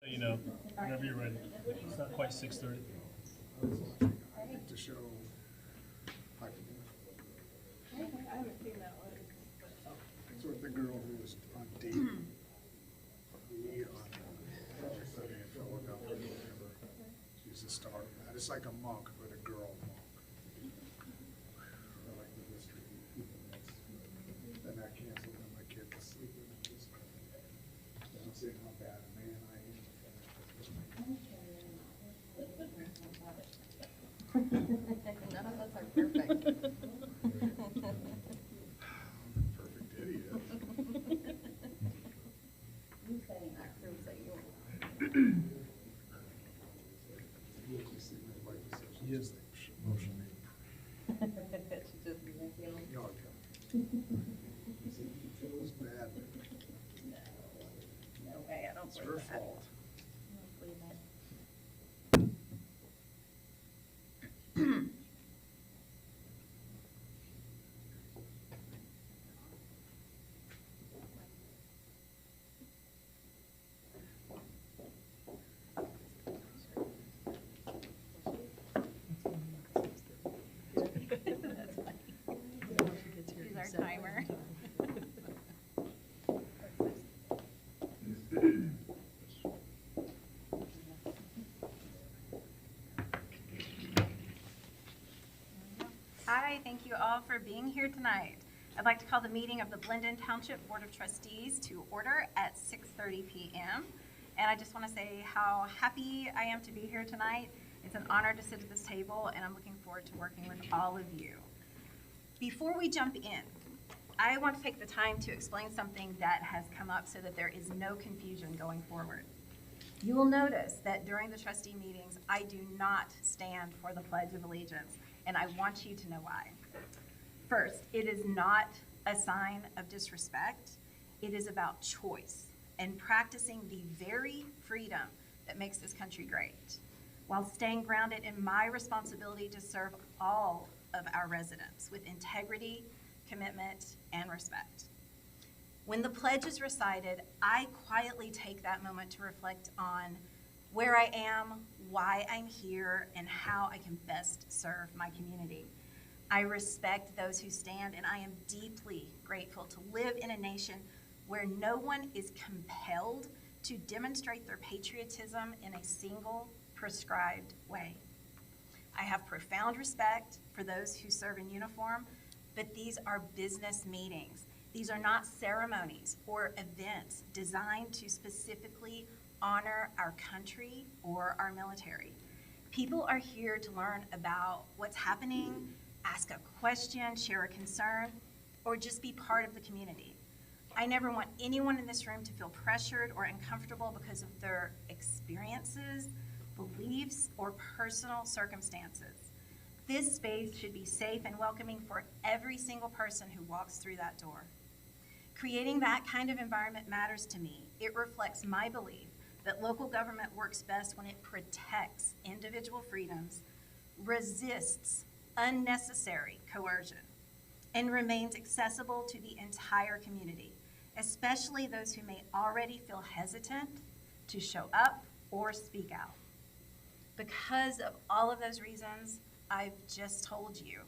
You know, whenever you're ready. It's not quite 6:30. To show. I haven't seen that one. sort of the girl who was on date. Me on Saturday in Philadelphia, whatever. She's a star. I just like a monk, but a girl monk. I like the history. Then I canceled when my kid was sleeping. I'm saying how bad a man I am. None of us are perfect. Perfect idiot. You saying that proves that you You see my wife is such a just emotional. She just be like, you know. No, it was bad. No way, I don't It's believe her that. fault. I don't believe that. That's funny. He's our timer. Hi, thank you all for being here tonight. I'd like to call the meeting of the Blendon Township Board of Trustees to order at 6:30 p.m. And I just want to say how happy I am to be here tonight. It's an honor to sit at this table, and I'm looking forward to working with all of you. Before we jump in, I want to take the time to explain something that has come up so that there is no confusion going forward. You will notice that during the trustee meetings, I do not stand for the Pledge of Allegiance, and I want you to know why. First, it is not a sign of disrespect. It is about choice and practicing the very freedom that makes this country great, while staying grounded in my responsibility to serve all of our residents with integrity, commitment, and respect. When the pledge is recited, I quietly take that moment to reflect on where I am, why I'm here, and how I can best serve my community. I respect those who stand, and I am deeply grateful to live in a nation where no one is compelled to demonstrate their patriotism in a single prescribed way. I have profound respect for those who serve in uniform, but these are business meetings. These are not ceremonies or events designed to specifically honor our country or our military. People are here to learn about what's happening, ask a question, share a concern, or just be part of the community. I never want anyone in this room to feel pressured or uncomfortable because of their experiences, beliefs, or personal circumstances. This space should be safe and welcoming for every single person who walks through that door. Creating that kind of environment matters to me. It reflects my belief that local government works best when it protects individual freedoms, resists unnecessary coercion, and remains accessible to the entire community, especially those who may already feel hesitant to show up or speak out. Because of all of those reasons I've just told you,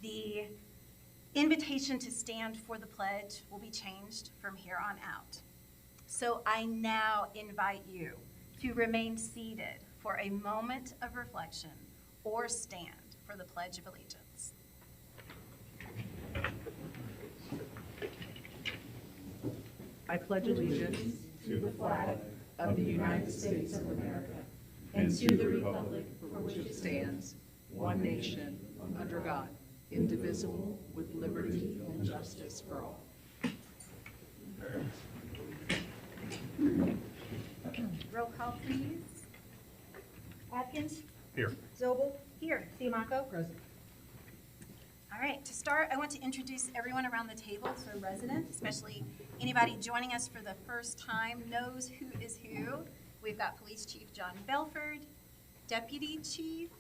the invitation to stand for the pledge will be changed from here on out. So I now invite you to remain seated for a moment of reflection or stand for the Pledge of Allegiance. I pledge allegiance to the flag of the United States of America and to the republic for which it stands, one nation, under God, indivisible, with liberty and justice for all. Roll call, please. Atkins? Here. Zobel? Here. Siamaco? Present. All right, to start, I want to introduce everyone around the table so residents, especially anybody joining us for the first time, knows who is who. We've got Police Chief John Belford, Deputy Chief,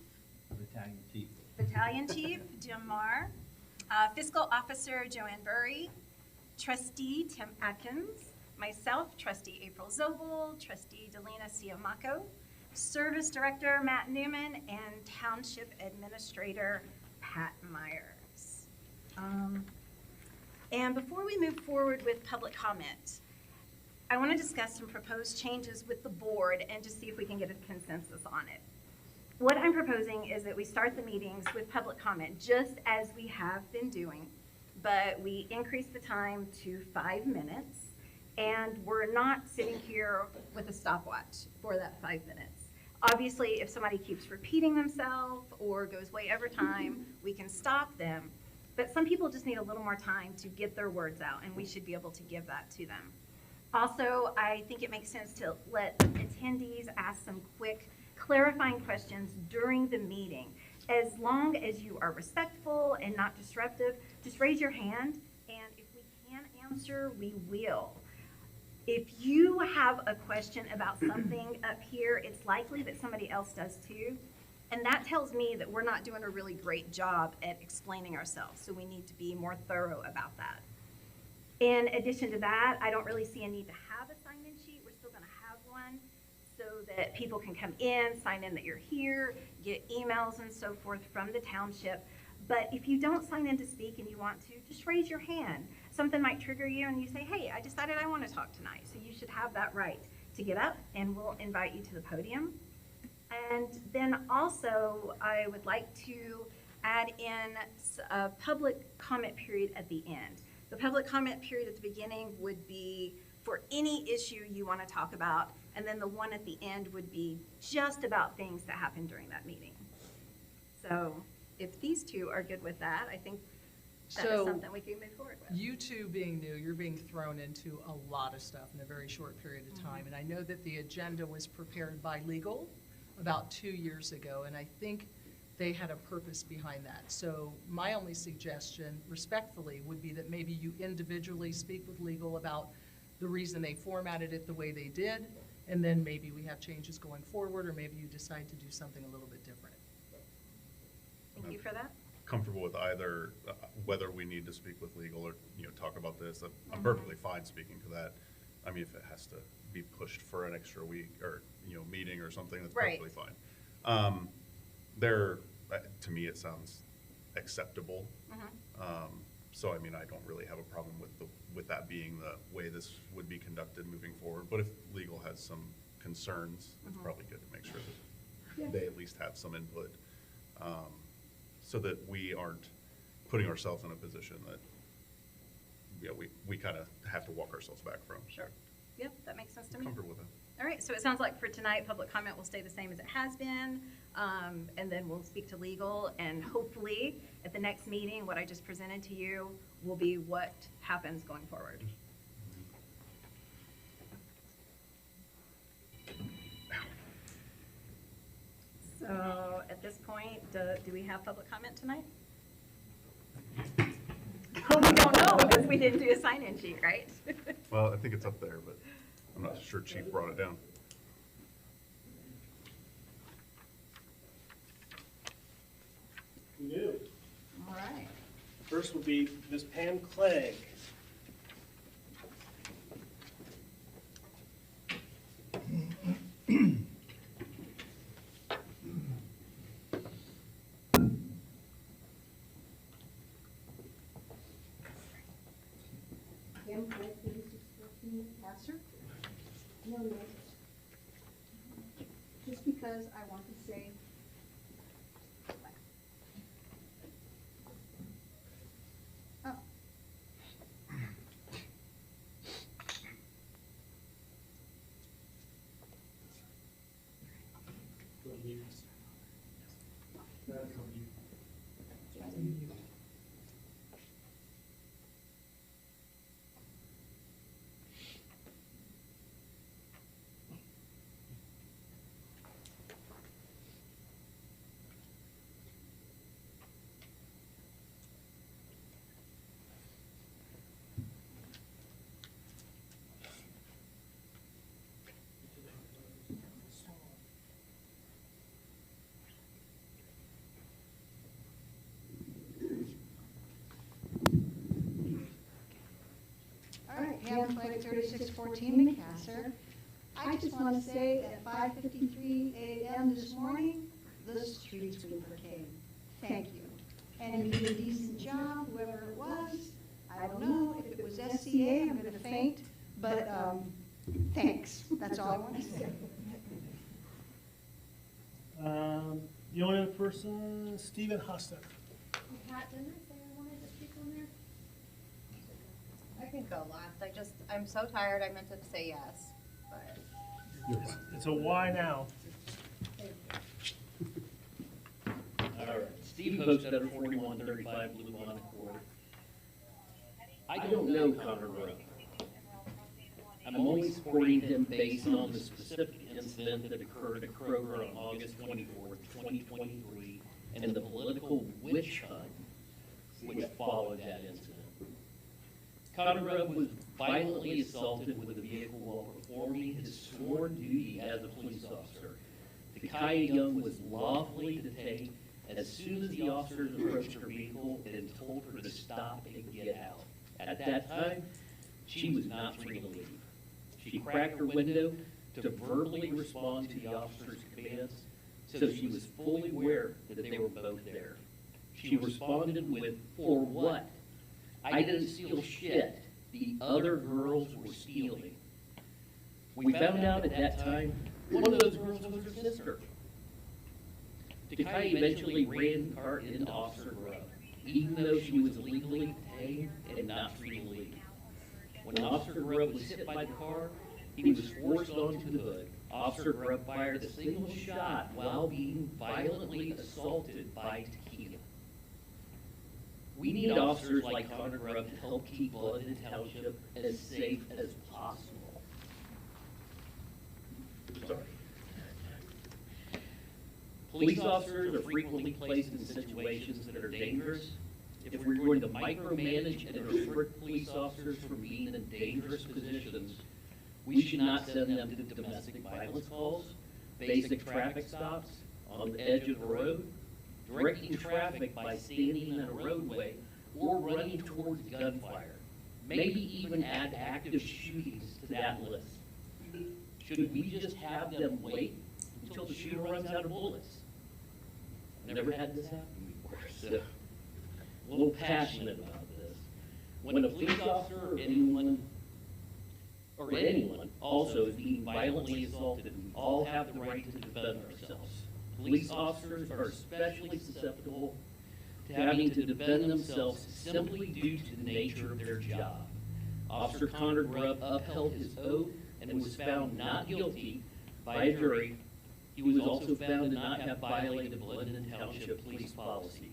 Battalion Chief Jim Marr, Fiscal Officer Joanne Burry, Trustee Tim Atkins, myself, Trustee April Zobel, Trustee Delina Siamaco, Service Director Matt Newman, and Township Administrator Pat Myers. And before we move forward with public comment, I want to discuss some proposed changes with the board and just see if we can get a consensus on it. What I'm proposing is that we start the meetings with public comment, just as we have been doing, but we increase the time to 5 minutes, and we're not sitting here with a stopwatch for that 5 minutes. Obviously, if somebody keeps repeating themselves or goes way over time, we can stop them, but some people just need a little more time to get their words out, and we should be able to give that to them. Also, I think it makes sense to let attendees ask some quick clarifying questions during the meeting. As long as you are respectful and not disruptive, just raise your hand, and if we can answer, we will. If you have a question about something up here, it's likely that somebody else does too, and that tells me that we're not doing a really great job at explaining ourselves, so we need to be more thorough about that. In addition to that, I don't really see a need to have a sign-in sheet. We're still gonna have one so that people can come in, sign in that you're here, get emails and so forth from the township. But if you don't sign in to speak and you want to, just raise your hand. Something might trigger you and you say, hey, I decided I want to talk tonight. So you should have that right to get up, and we'll invite you to the podium. And then also, I would like to add in a public comment period at the end. The public comment period at the beginning would be for any issue you want to talk about, and then the one at the end would be just about things that happened during that meeting. So if these two are good with that, I think that is something we can move forward with. You two being new, you're being thrown into a lot of stuff in a very short period of time. And I know that the agenda was prepared by legal about 2 years ago, and I think they had a purpose behind that. So my only suggestion, respectfully, would be that maybe you individually speak with legal about the reason they formatted it the way they did, and then maybe we have changes going forward, or maybe you decide to do something a little bit different. Thank you for that. Comfortable with either, whether we need to speak with legal or, talk about this. I'm perfectly fine speaking to that. I mean, if it has to be pushed for an extra week or, meeting or something, that's Right. perfectly fine. To me, it sounds acceptable. So, I mean, I don't really have a problem with that being the way this would be conducted moving forward. But if legal has some concerns, it's probably good to make sure that they at least have some input, so that we aren't putting ourselves in a position that, we kind of have to walk ourselves back from. Sure. Yep, that makes sense to me. Comfortable with that. All right, so it sounds like for tonight, public comment will stay the same as it has been, and then we'll speak to legal, and hopefully, at the next meeting, what I just presented to you will be what happens going forward. So, at this point, do we have public comment tonight? Well, we don't know, because we didn't do a sign-in sheet, right? Well, I think it's up there, but I'm not sure Chief brought it down. We do. All right. First will be Ms. Pam Clegg. Pam Clegg, 3614 Passer. No notes. Just because I want to say. Oh. Pam Flake, 3614 McCasser. I just want to say at 5:53 a.m. this morning, the street sweeper came. Thank you. And he did a decent job, whoever it was. I don't know if it was SCA, I'm going to faint, but thanks. That's all I want to say. The only other person, Stephen Hoster. Pat, didn't I say I wanted to speak on there? I can go last. I'm so tired. I meant to say yes, but. It's a why now. All right, Steve Hostetter, 4135 Blue Bonnet Court. I don't know Connor Rowe. I'm only supporting him based on the specific incident that occurred at Kroger on August 24th, 2023, and the political witch hunt which followed that incident. Connor Rowe was violently assaulted with a vehicle while performing his sworn duty as a police officer. Takaya Young was lawfully detained as soon as the officers approached her vehicle and told her to stop and get out. At that time, she was not free to leave. She cracked her window to verbally respond to the officer's commands, so she was fully aware that they were both there. She responded with, "For what? I didn't steal shit. The other girls were stealing." We found out at that time one of those girls was her sister. Takai eventually ran the car into Officer Rowe, even though she was legally detained and not free to leave. When Officer Rowe was hit by the car, he was forced onto the hood. Officer Rowe fired a single shot while being violently assaulted by Takia. We need officers like Connor Rowe to help keep London Township as safe as possible. Sorry. Police officers are frequently placed in situations that are dangerous. If we're going to micromanage and restrict police officers from being in dangerous positions, we should not send them to domestic violence calls, basic traffic stops on the edge of the road, directing traffic by standing in a roadway, or running towards gunfire. Maybe even add active shootings to that list. Should we just have them wait until the shooter runs out of bullets? Never had this happen before, so a little passionate about this. When a police officer or anyone also is being violently assaulted, we all have the right to defend ourselves. Police officers are especially susceptible to having to defend themselves simply due to the nature of their job. Officer Connor Grubb upheld his oath and was found not guilty by a jury. He was also found to not have violated the London Township police policy.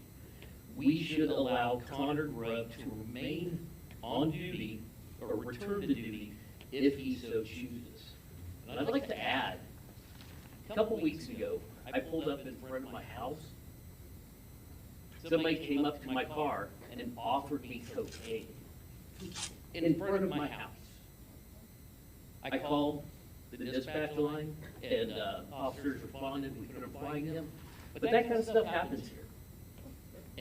We should allow Connor Grubb to remain on duty or return to duty if he so chooses. And I'd like to add, a couple weeks ago, I pulled up in front of my house. Somebody came up to my car and offered me cocaine in front of my house. I called the dispatch line, and officers responded. We couldn't find him, but that kind of stuff happens here,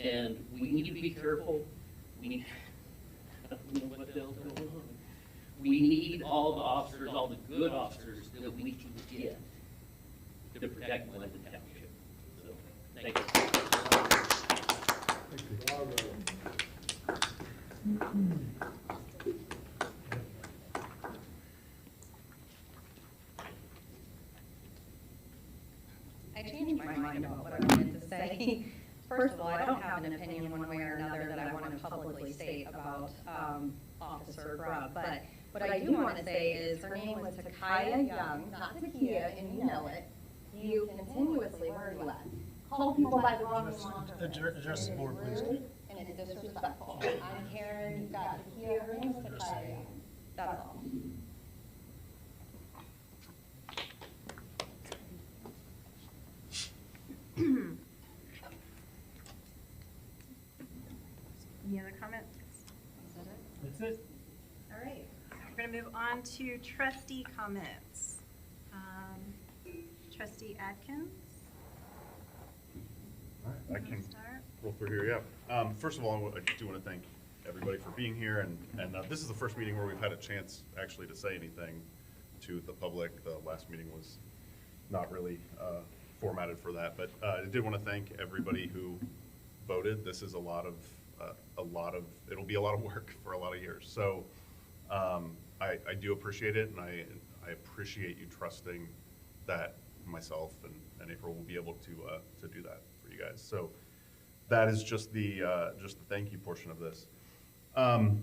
and we need to be careful. We need. I don't know what the hell's going on. We need all the officers, all the good officers that we can get to protect London Township. So, thank you. I changed my mind about what I wanted to say. First of all, I don't have an opinion one way or another that I want to publicly state about Officer Grubb, but what I do want to say is her name was Takaya Young, not Takia, and you know it. You continuously, where are you at? Call people by the wrong name. Address the board, please. And it's disrespectful. I'm Karen, you've got Takia, her name's Takaya Young. That's all. Any other comments? Is that it? That's it. All right. We're going to move on to trustee comments. Trustee Adkins? I can Start. roll through here, yeah. First of all, I do want to thank everybody for being here, and this is the first meeting where we've had a chance actually to say anything to the public. The last meeting was not really formatted for that, but I did want to thank everybody who voted. This is a lot of, it'll be a lot of work for a lot of years. So I do appreciate it, and I appreciate you trusting that myself and April will be able to do that for you guys. So that is just the thank you portion of this. And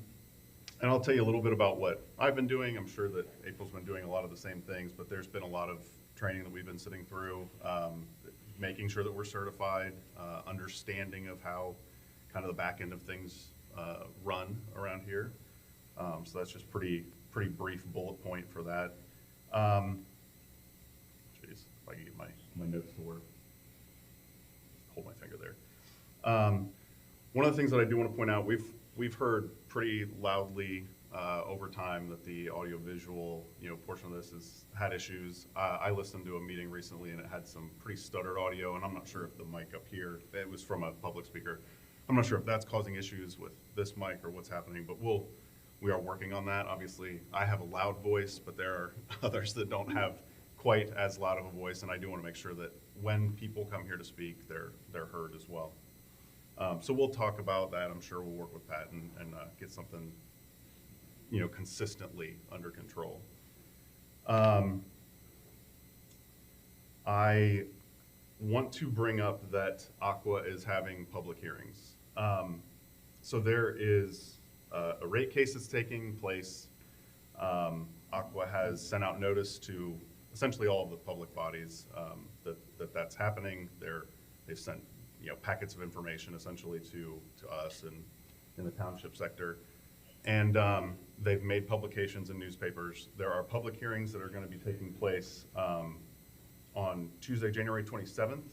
I'll tell you a little bit about what I've been doing. I'm sure that April's been doing a lot of the same things, but there's been a lot of training that we've been sitting through, making sure that we're certified, understanding of how kind of the back end of things run around here. So that's just pretty brief bullet point for that. Jeez, if I can get my notes to work. Hold my finger there. One of the things that I do want to point out, we've heard pretty loudly over time that the audiovisual portion of this has had issues. I listened to a meeting recently and it had some pretty stuttered audio, and I'm not sure if the mic up here, it was from a public speaker. I'm not sure if that's causing issues with this mic or what's happening, but we are working on that. Obviously, I have a loud voice, but there are others that don't have quite as loud of a voice, and I do want to make sure that when people come here to speak, they're heard as well. So we'll talk about that. I'm sure we'll work with Pat and get something, consistently under control. I want to bring up that Aqua is having public hearings. So there is a rate case that's taking place. Aqua has sent out notice to essentially all of the public bodies that's happening. They've sent packets of information essentially to us and in the township sector. And they've made publications in newspapers. There are public hearings that are going to be taking place on Tuesday, January 27th,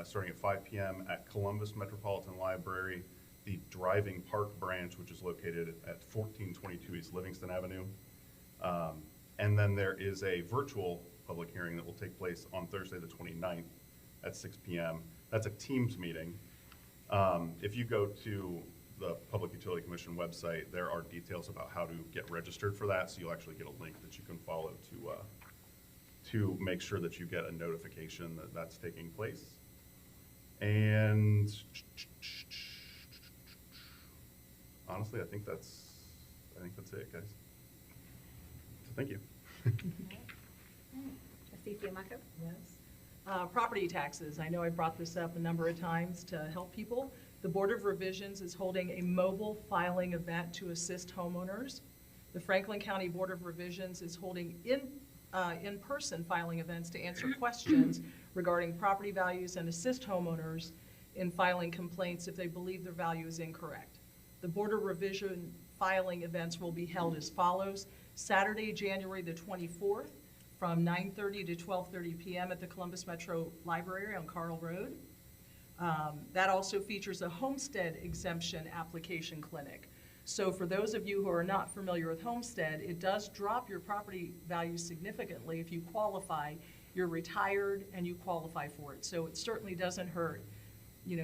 starting at 5 p.m. at Columbus Metropolitan Library, the Driving Park branch, which is located at 1422 East Livingston Avenue. And then there is a virtual public hearing that will take place on Thursday the 29th at 6 p.m. That's a Teams meeting. If you go to the Public Utility Commission website, there are details about how to get registered for that, so you'll actually get a link that you can follow to make sure that you get a notification that that's taking place. And honestly, I think that's it, guys. So thank you. Trustee Fiamaco? Yes. Property taxes. I know I brought this up a number of times to help people. The Board of Revisions is holding a mobile filing event to assist homeowners. The Franklin County Board of Revisions is holding in-person filing events to answer questions regarding property values and assist homeowners in filing complaints if they believe their value is incorrect. The Board of Revision filing events will be held as follows: Saturday, January the 24th, from 9:30 to 12:30 p.m. at the Columbus Metro Library on Carl Road. That also features a homestead exemption application clinic. So for those of you who are not familiar with homestead, it does drop your property value significantly if you qualify. You're retired and you qualify for it. So it certainly doesn't hurt,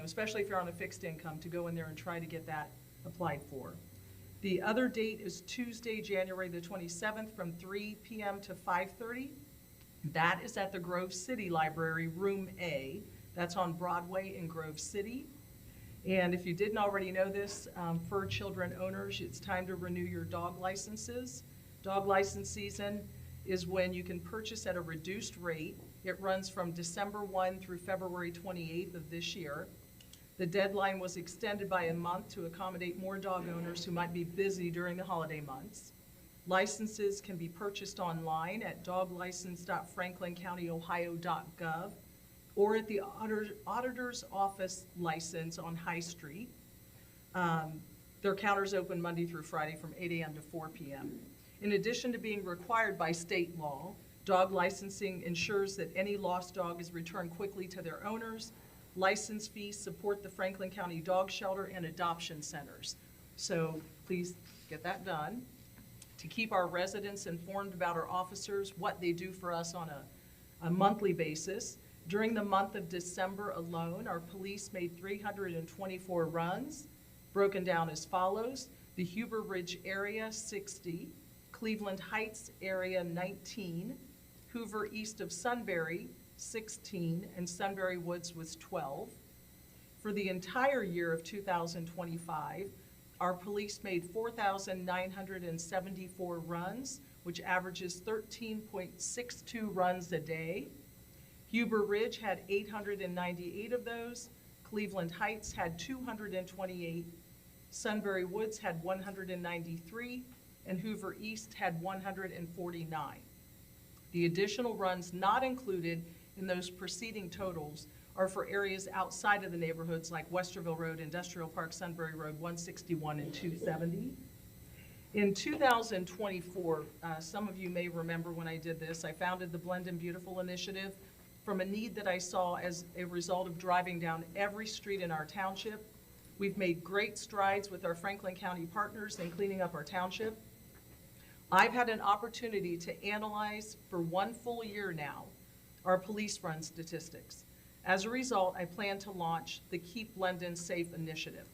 especially if you're on a fixed income, to go in there and try to get that applied for. The other date is Tuesday, January the 27th from 3 p.m. to 5:30. That is at the Grove City Library, Room A. That's on Broadway in Grove City. And if you didn't already know this, for children owners, it's time to renew your dog licenses. Dog license season is when you can purchase at a reduced rate. It runs from December 1 through February 28th of this year. The deadline was extended by a month to accommodate more dog owners who might be busy during the holiday months. Licenses can be purchased online at doglicense.franklincountyohio.gov or at the Auditor's Office license on High Street. Their counters open Monday through Friday from 8 a.m. to 4 p.m. In addition to being required by state law, dog licensing ensures that any lost dog is returned quickly to their owners. License fees support the Franklin County Dog Shelter and adoption centers. So please get that done. To keep our residents informed about our officers, what they do for us on a monthly basis. During the month of December alone, our police made 324 runs, broken down as follows. the Huber Ridge area 60, Cleveland Heights area 19, Hoover east of Sunbury 16, and Sunbury Woods was 12. For the entire year of 2025, our police made 4,974 runs, which averages 13.62 runs a day. Huber Ridge had 898 of those. Cleveland Heights had 228. Sunbury Woods had 193, and Hoover East had 149. The additional runs not included in those preceding totals are for areas outside of the neighborhoods like Westerville Road, Industrial Park, Sunbury Road, 161 and 270. In 2024, some of you may remember when I did this, I founded the Blend and Beautiful initiative from a need that I saw as a result of driving down every street in our township. We've made great strides with our Franklin County partners in cleaning up our township. I've had an opportunity to analyze for one full year now our police run statistics. As a result, I plan to launch the Keep Blendon Safe initiative.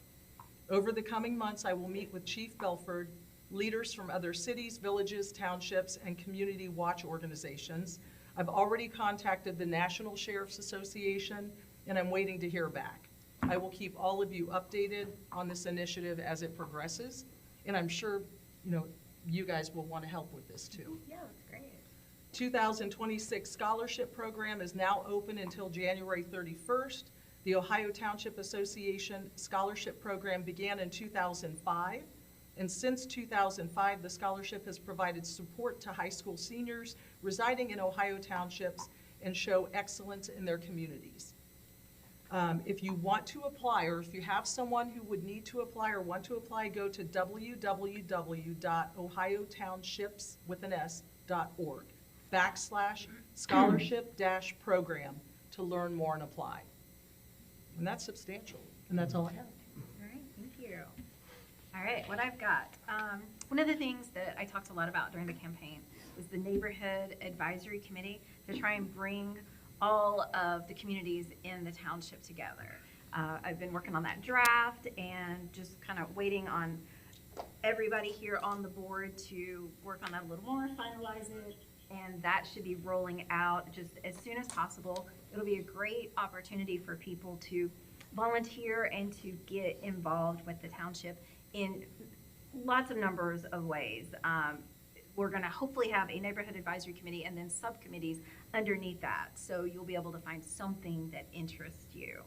Over the coming months, I will meet with Chief Belford, leaders from other cities, villages, townships, and community watch organizations. I've already contacted the National Sheriff's Association, and I'm waiting to hear back. I will keep all of you updated on this initiative as it progresses, and I'm sure, you guys will want to help with this too. Yeah, that's great. 2026 scholarship program is now open until January 31st. The Ohio Township Association scholarship program began in 2005, and since 2005, the scholarship has provided support to high school seniors residing in Ohio townships and show excellence in their communities. If you want to apply, or if you have someone who would need to apply or want to apply, go to www.ohiotownships.org/scholarship-program to learn more and apply. And that's substantial, and that's all I have. All right, thank you. All right, what I've got. One of the things that I talked a lot about during the campaign was the Neighborhood Advisory Committee to try and bring all of the communities in the township together. I've been working on that draft and just kind of waiting on everybody here on the board to work on that a little more, finalize it, and that should be rolling out just as soon as possible. It'll be a great opportunity for people to volunteer and to get involved with the township in lots of numbers of ways. We're going to hopefully have a neighborhood advisory committee and then subcommittees underneath that, so you'll be able to find something that interests you.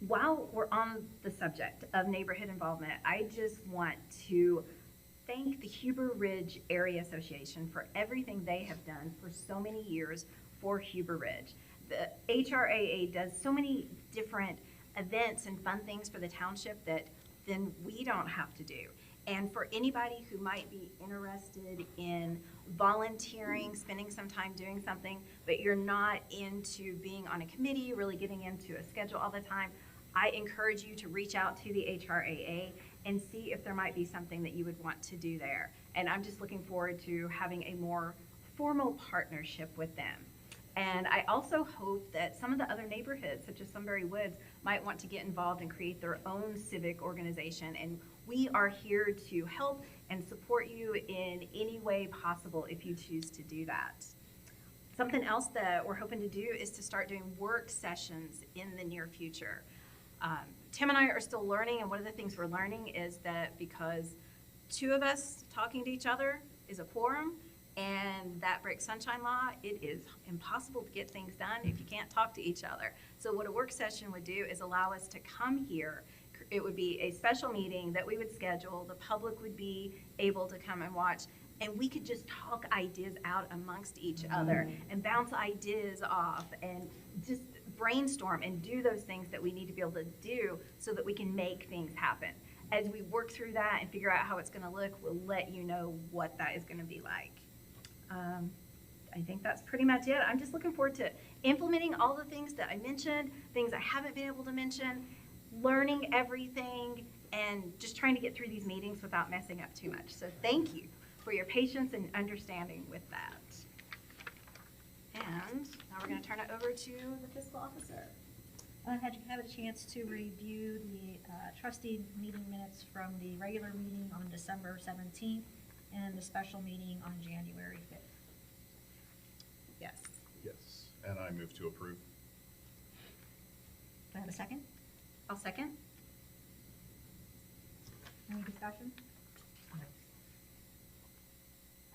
While we're on the subject of neighborhood involvement, I just want to thank the Huber Ridge Area Association for everything they have done for so many years for Huber Ridge. The HRAA does so many different events and fun things for the township that then we don't have to do. And for anybody who might be interested in volunteering, spending some time doing something, but you're not into being on a committee, really getting into a schedule all the time, I encourage you to reach out to the HRAA and see if there might be something that you would want to do there. And I'm just looking forward to having a more formal partnership with them. And I also hope that some of the other neighborhoods, such as Sunbury Woods, might want to get involved and create their own civic organization. And we are here to help and support you in any way possible if you choose to do that. Something else that we're hoping to do is to start doing work sessions in the near future. Tim and I are still learning, and one of the things we're learning is that because two of us talking to each other is a quorum, and that breaks sunshine law, it is impossible to get things done if you can't talk to each other. So what a work session would do is allow us to come here. It would be a special meeting that we would schedule. The public would be able to come and watch, and we could just talk ideas out amongst each other and bounce ideas off and just brainstorm and do those things that we need to be able to do so that we can make things happen. As we work through that and figure out how it's going to look, we'll let you know what that is going to be like. I think that's pretty much it. I'm just looking forward to implementing all the things that I mentioned, things I haven't been able to mention, learning everything, and just trying to get through these meetings without messing up too much. So thank you for your patience and understanding with that. And now we're going to turn it over to the fiscal officer. Had you had a chance to review the trustee meeting minutes from the regular meeting on December 17th and the special meeting on January 5th? Yes. Yes, and I move to approve. Do I have a second? I'll second. Any discussion?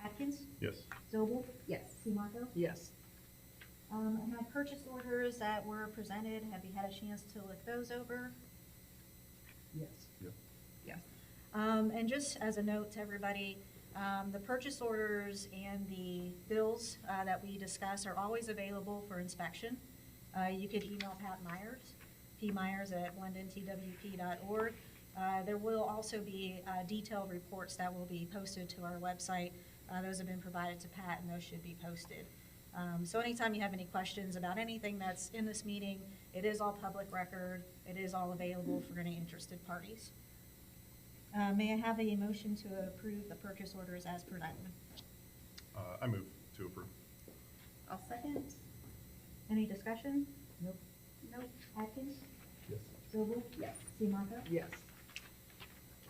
Atkins? Yes. Zobel? Yes. Seymour? Yes. I had purchase orders that were presented. Have you had a chance to look those over? Yes. Yes. And just as a note to everybody, the purchase orders and the bills that we discuss are always available for inspection. You could email Pat Myers, pmyers@blendntwp.org. There will also be detailed reports that will be posted to our website. Those have been provided to Pat, and those should be posted. So anytime you have any questions about anything that's in this meeting, it is all public record. It is all available for any interested parties. May I have a motion to approve the purchase orders as presented? I move to approve. I'll second. Any discussion? Nope. Nope. Atkins? Yes. Zobel? Yes. Seymour? Yes.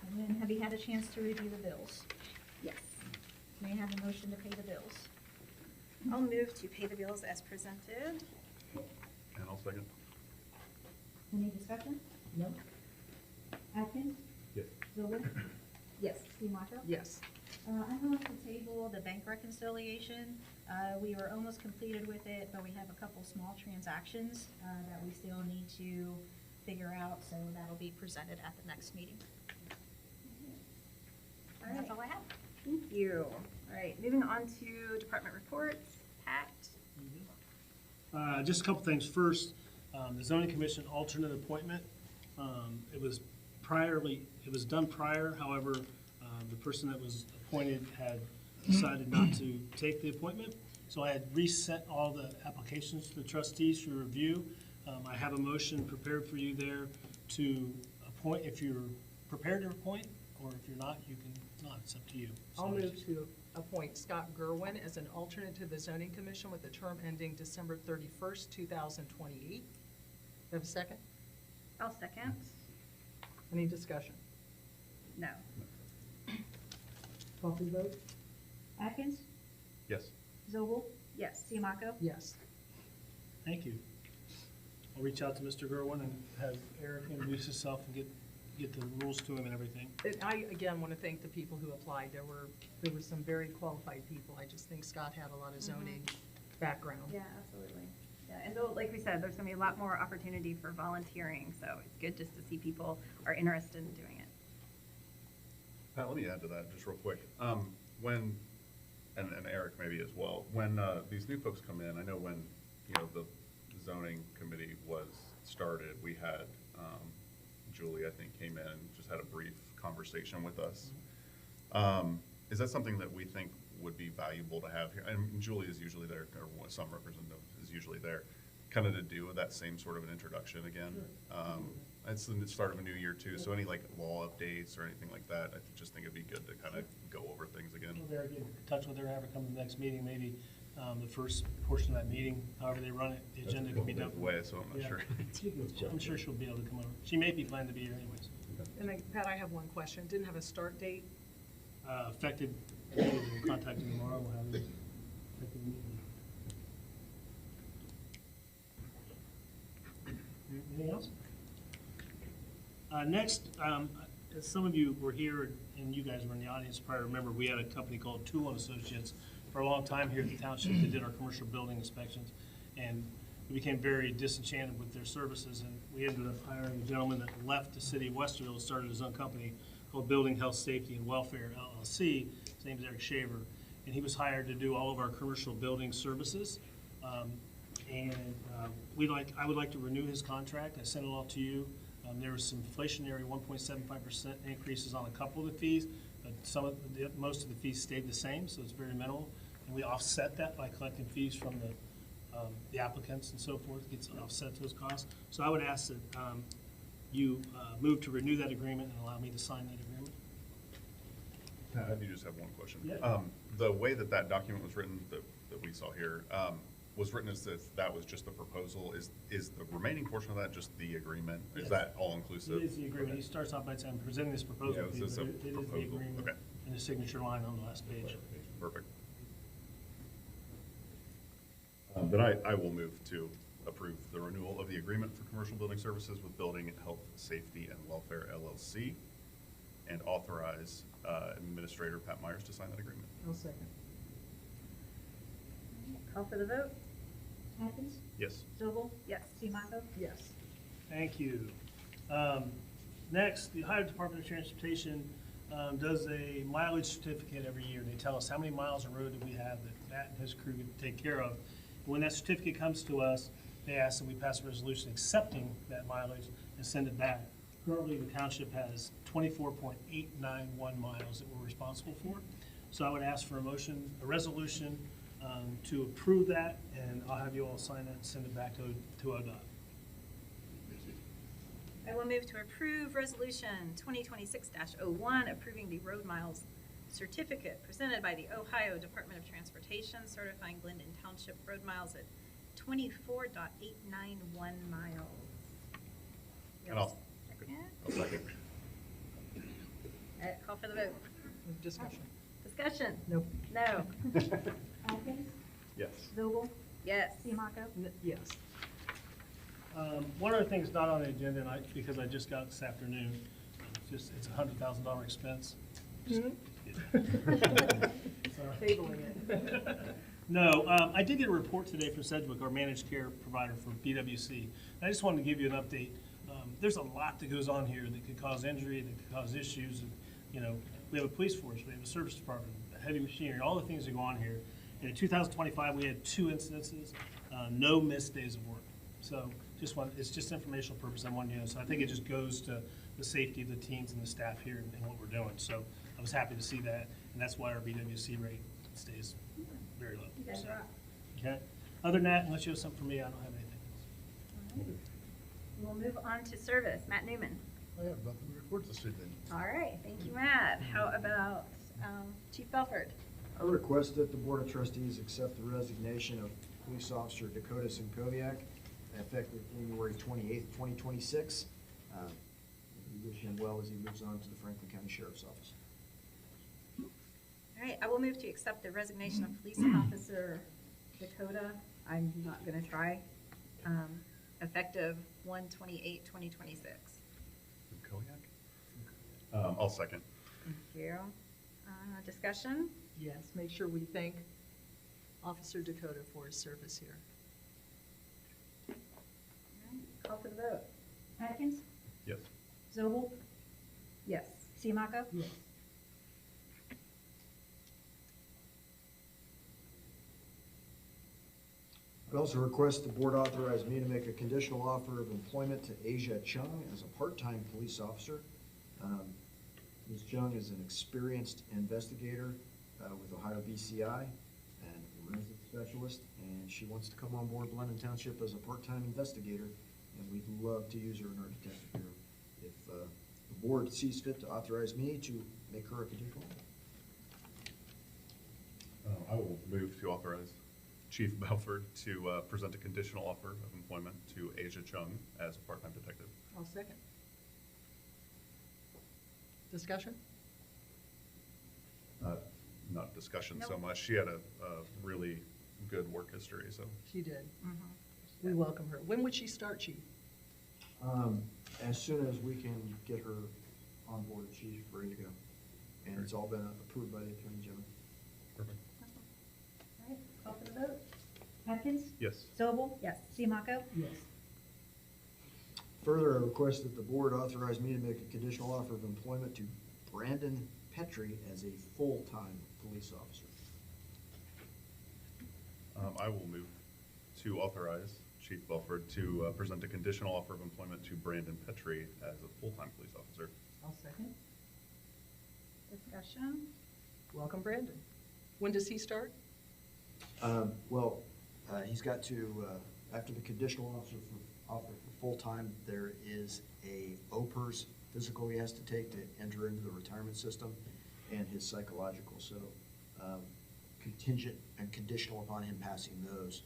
And then have you had a chance to review the bills? Yes. May I have a motion to pay the bills? I'll move to pay the bills as presented. And I'll second. Any discussion? Nope. Atkins? Yes. Zobel? Yes. Seymour? Yes. I'm going to table the bank reconciliation. We were almost completed with it, but we have a couple small transactions that we still need to figure out, so that'll be presented at the next meeting. And that's all I have. Thank you. All right, moving on to department reports. Pat? Just a couple things. First, the zoning commission alternate appointment. It was done prior, however, the person that was appointed had decided not to take the appointment. So I had reset all the applications to the trustees for review. I have a motion prepared for you there to appoint, if you're prepared to appoint, or if you're not, you can not. It's up to you. I'll So- move to appoint Scott Gerwin as an alternate to the zoning commission with a term ending December 31st, 2028. Have a second? I'll second. Any discussion? No. Call for the vote? Atkins? Yes. Zobel? Yes. Seymour? Yes. Thank you. I'll reach out to Mr. Gerwin and have Eric introduce himself and get the rules to him and everything. And I, again, want to thank the people who applied. There were some very qualified people. I just think Scott had a lot of zoning background. Yeah, absolutely. Yeah, and though, like we said, there's gonna be a lot more opportunity for volunteering, so it's good just to see people are interested in doing it. Pat, let me add to that just real quick. When, and Eric maybe as well, when these new folks come in, I know when, the zoning committee was started, we had Julie, I think, came in and just had a brief conversation with us. Is that something that we think would be valuable to have here? And Julie is usually there, or some representative is usually there, kind of to do that same sort of an introduction again. It's the start of a new year too, so any like law updates or anything like that, I just think it'd be good to kind of go over things again. Well, they're in touch with her, have her come to the next meeting, maybe the first portion of that meeting, however they run it, the agenda can be done. Way, so I'm not Yeah. sure. I'm sure she'll be able to come over. She may be planning to be here anyways. And then, Pat, I have one question. Didn't have a start date? Effective, we'll contact you tomorrow, we'll have you. Effective immediately. Anything else? Next, as some of you were here and you guys were in the audience probably remember, we had a company called Tool and Associates for a long time here at the township that did our commercial building inspections. And we became very disenchanted with their services, and we ended up hiring a gentleman that left the city of Westerville and started his own company called Building Health, Safety, and Welfare LLC. His name is Eric Shaver, and he was hired to do all of our commercial building services. I would like to renew his contract. I sent it all to you. There was some inflationary 1.75% increases on a couple of the fees, but most of the fees stayed the same, so it's very minimal. And we offset that by collecting fees from the applicants and so forth, gets offset those costs. So I would ask that you move to renew that agreement and allow me to sign that agreement. I do just have one question. Yeah. The way that document was written that we saw here, was written as if that was just the proposal. Is the remaining portion of that just the agreement? Is Yes. that all inclusive? It is the agreement. He starts off by saying, presenting this proposal Yeah, to you, this is but a it is the proposal. agreement Okay. and the signature line on the last page. Perfect. Then I will move to approve the renewal of the agreement for commercial building services with Building Health, Safety, and Welfare LLC, and authorize Administrator Pat Myers to sign that agreement. I'll second. Call for the vote? Atkins? Yes. Zobel? Yes. Simonaco? Yes. Thank you. Next, the Ohio Department of Transportation does a mileage certificate every year. They tell us how many miles of road that we have that Matt and his crew could take care of. When that certificate comes to us, they ask that we pass a resolution accepting that mileage and send it back. Currently, the township has 24.891 miles that we're responsible for. So I would ask for a resolution to approve that, and I'll have you all sign it and send it back to ODOT. I will move to approve Resolution 2026-01, approving the road miles certificate presented by the Ohio Department of Transportation, certifying Glendon Township road miles at 24.891 miles. And I'll second. Call for the vote. Discussion. Discussion? Nope. No. Atkins? Yes. Zobel? Yes. Simonaco? Yes. One other thing that's not on the agenda, and because I just got it this afternoon, it's a $100,000 expense. Tabling it. No, I did get a report today from Sedgwick, our managed care provider for BWC. I just wanted to give you an update. There's a lot that goes on here that could cause injury, that could cause issues. And, you know, we have a police force, we have a service department, heavy machinery, all the things that go on here. And in 2025, we had 2 incidences, no missed days of work. So it's just informational purpose I wanted you to know. So I think it just goes to the safety of the teams and the staff here and what we're doing. So I was happy to see that, and that's why our BWC rate stays very low. You guys So, rock. okay. Other than that, unless you have something for me, I don't have anything else. We'll move on to service. Matt Newman. I have nothing to report this evening. All right, thank you, Matt. How about Chief Belford? I request that the Board of Trustees accept the resignation of Police Officer Dakota Sinkoviak effective January 28th, 2026. We wish him well as he moves on to the Franklin County Sheriff's Office. All right, I will move to accept the resignation of Police Officer Dakota. I'm not going to try. Effective 1/28/2026. Kodiak? I'll second. Thank you. Discussion? Yes, make sure we thank Officer Dakota for his service here. All right, call for the vote. Atkins? Yes. Zobel? Yes. Simonaco? Yes. I also request the board authorize me to make a conditional offer of employment to Asia Chung as a part-time police officer. Ms. Chung is an experienced investigator with Ohio BCI and a forensic specialist, and she wants to come on board London Township as a part-time investigator, and we'd love to use her in our detective bureau. If the board sees fit to authorize me to make her a conditional offer. I will move to authorize Chief Belford to present a conditional offer of employment to Asia Chung as a part-time detective. I'll second. Discussion? Not discussion so Nope. much. She had a really good work history, so. She did. Mm-hmm. We welcome her. When would she start, Chief? As soon as we can get her on board, she's ready to go. And it's all been approved by the Attorney General. Perfect. All right, call for the vote. Atkins? Yes. Zobel? Yes. Simonaco? Yes. Further, I request that the board authorize me to make a conditional offer of employment to Brandon Petrie as a full-time police officer. I will move to authorize Chief Belford to present a conditional offer of employment to Brandon Petrie as a full-time police officer. I'll second. Discussion? Welcome, Brandon. When does he start? He's got to, after the conditional offer for full-time, there is a OPERS physical he has to take to enter into the retirement system, and his psychological. So contingent and conditional upon him passing those,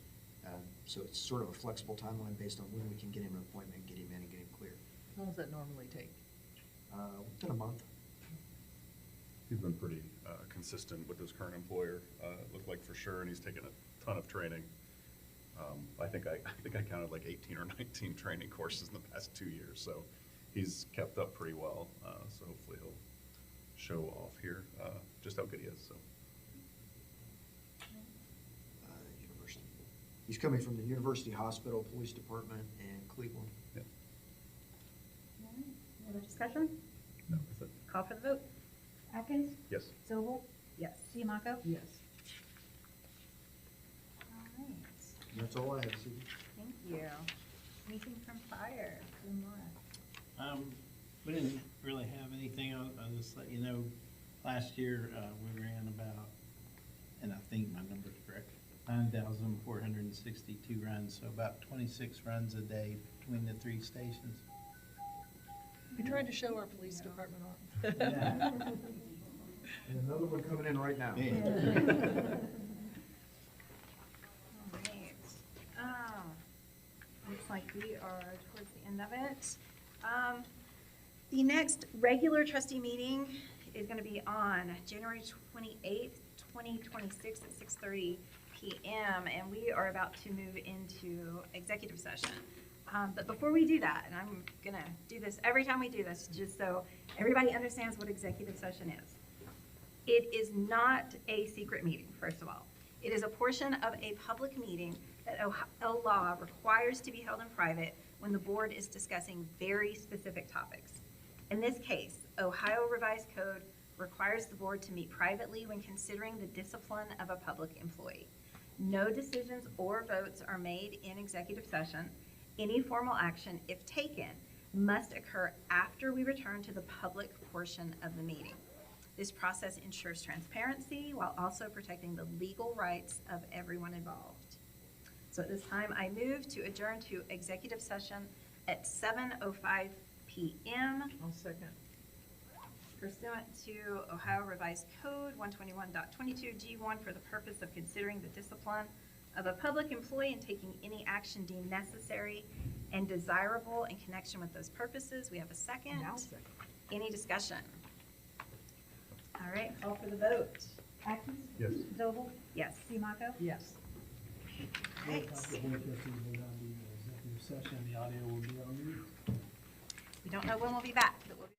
So it's sort of a flexible timeline based on when we can get him an appointment, get him in and get him cleared. How long does that normally take? Within a month. He's been pretty consistent with his current employer, looked like for sure, and he's taken a ton of training. I think I counted like 18 or 19 training courses in the past 2 years, so he's kept up pretty well. So hopefully he'll show off here just how good he is. So University. He's coming from the University Hospital Police Department in Cleveland. yeah, Any other discussion? no, that's it. Call for the vote. Atkins? Yes. Zobel? Yes. Siamaco? Yes. All right. That's all I have, Susan. Thank you. Anything from fire? Kumar? We didn't really have anything. I'll just let you know, last year, we ran about, and I think my number's correct, 9,462 runs, so about 26 runs a day between the 3 stations. We tried to show our police department off. Yeah. And another one coming in right now. Yeah. All right. Looks like we are towards the end of it. The next regular trustee meeting is going to be on January 28th, 2026 at 6:30 p.m. And we are about to move into executive session. But before we do that, and I'm going to do this every time we do this, just so everybody understands what executive session is. It is not a secret meeting, first of all. It is a portion of a public meeting that Ohio law requires to be held in private when the board is discussing very specific topics. In this case, Ohio Revised Code requires the board to meet privately when considering the discipline of a public employee. No decisions or votes are made in executive session. Any formal action, if taken, must occur after we return to the public portion of the meeting. This process ensures transparency while also protecting the legal rights of everyone involved. So at this time, I move to adjourn to executive session at 7:05 p.m. I'll second. pursuant to Ohio Revised Code 121.22G1 for the purpose of considering the discipline of a public employee and taking any action deemed necessary and desirable in connection with those purposes. We have a second. Now second. Any discussion? All right, call for the vote. Atkins? Yes. Zobel? Yes. Siamaco? Yes. Right. The board of trustees will now be in executive session. The audio will be on mute. We don't know when we'll be back, but we'll be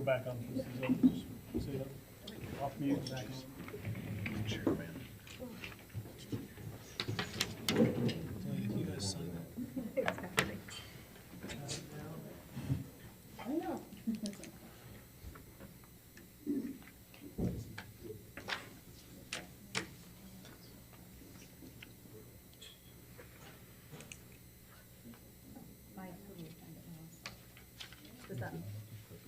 We're back on. Just say that. Off mute, back on. Sure, man. If you guys sign that. I know. Does that,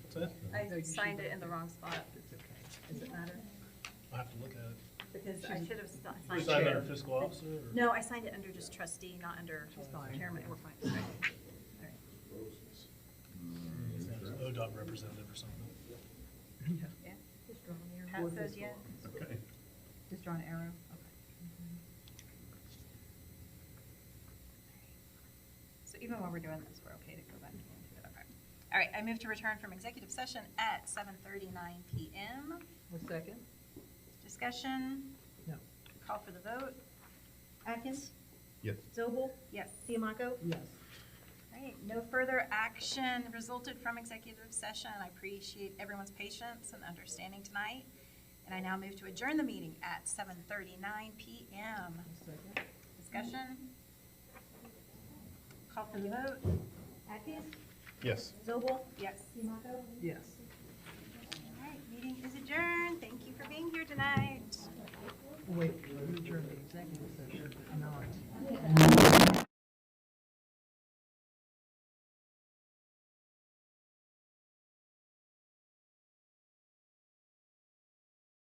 What's that? I signed it in the wrong spot. Does it matter? I'll have to look at it. Because I should have You signed signed it. under fiscal officer or? No, I signed it under just trustee, not under chairman. We're fine. All right. All right. ODOT representative or something. Yeah. Pat says yes. Okay. Just draw an arrow, So even while we're doing this, we're okay to go back into it. Okay. All right, I move to return from executive session at 7:39 PM. A second? Discussion? No. Call for the vote? Atkins, Yes. Zobel, Yes. Siamaco, Yes. All right, no further action resulted from executive session. I appreciate everyone's patience and understanding tonight. And I now move to adjourn the meeting at 7:39 PM. Second? Discussion? Call for the vote? Atkins, Yes. Zobel, Yes. Siamaco. Yes. All right, meeting is adjourned. Thank you for being here tonight. Wait, let me adjourn the executive session.